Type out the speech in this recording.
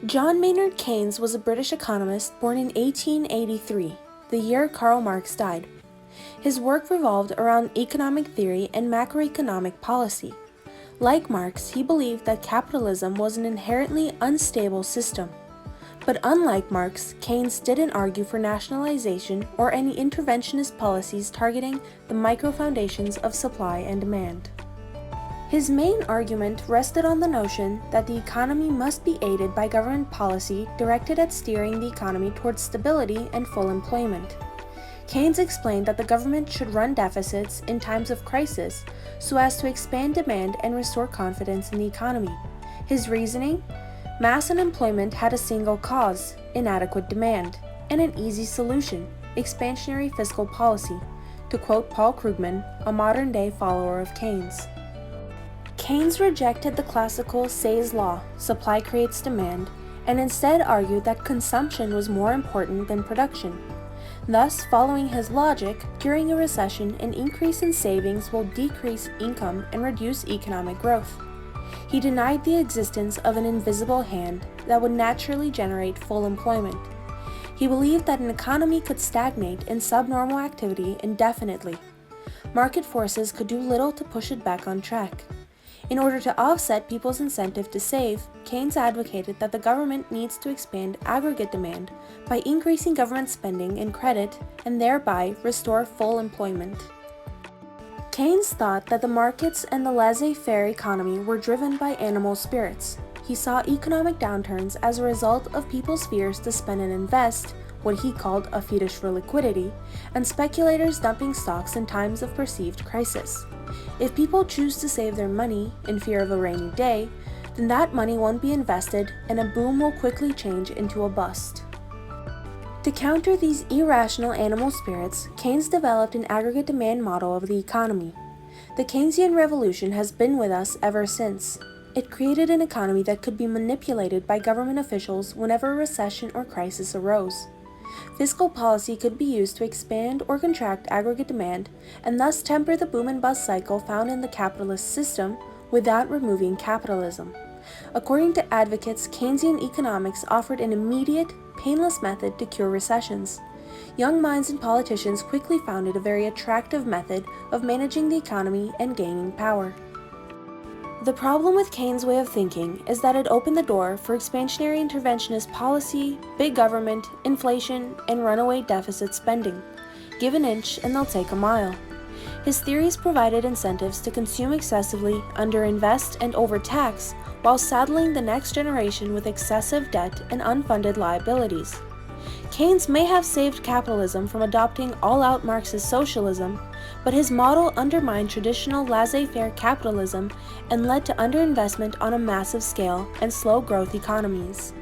John Maynard Keynes was a British economist born in 1883, the year Karl Marx died. His work revolved around economic theory and macroeconomic policy. Like Marx, he believed that capitalism was an inherently unstable system. But unlike Marx, Keynes didn't argue for nationalization or any interventionist policies targeting the micro-foundations of supply and demand. His main argument rested on the notion that the economy must be aided by government policy directed at steering the economy towards stability and full employment. Keynes explained that the government should run deficits in times of crisis so as to expand demand and restore confidence in the economy. His reasoning? Mass unemployment had a single cause, inadequate demand, and an easy solution, expansionary fiscal policy, to quote Paul Krugman, a modern-day follower of Keynes. Keynes rejected the classical Say's law, supply creates demand, and instead argued that consumption was more important than production. Thus, following his logic, during a recession, an increase in savings will decrease income and reduce economic growth. He denied the existence of an invisible hand that would naturally generate full employment. He believed that an economy could stagnate in subnormal activity indefinitely. Market forces could do little to push it back on track. In order to offset people's incentive to save, Keynes advocated that the government needs to expand aggregate demand by increasing government spending and credit and thereby restore full employment. Keynes thought that the markets and the laissez-faire economy were driven by animal spirits. He saw economic downturns as a result of people's fears to spend and invest, what he called a fetish for liquidity, and speculators dumping stocks in times of perceived crisis. If people choose to save their money in fear of a rainy day, then that money won't be invested and a boom will quickly change into a bust. To counter these irrational animal spirits, Keynes developed an aggregate demand model of the economy. The Keynesian revolution has been with us ever since. It created an economy that could be manipulated by government officials whenever a recession or crisis arose. Fiscal policy could be used to expand or contract aggregate demand and thus temper the boom and bust cycle found in the capitalist system without removing capitalism. According to advocates, Keynesian economics offered an immediate, painless method to cure recessions. Young minds and politicians quickly found it a very attractive method of managing the economy and gaining power. The problem with Keynes' way of thinking is that it opened the door for expansionary interventionist policy, big government, inflation, and runaway deficit spending. Give an inch and they'll take a mile. His theories provided incentives to consume excessively, underinvest, and overtax, while saddling the next generation with excessive debt and unfunded liabilities. Keynes may have saved capitalism from adopting all-out Marxist socialism, but his model undermined traditional laissez-faire capitalism and led to underinvestment on a massive scale and slow growth economies.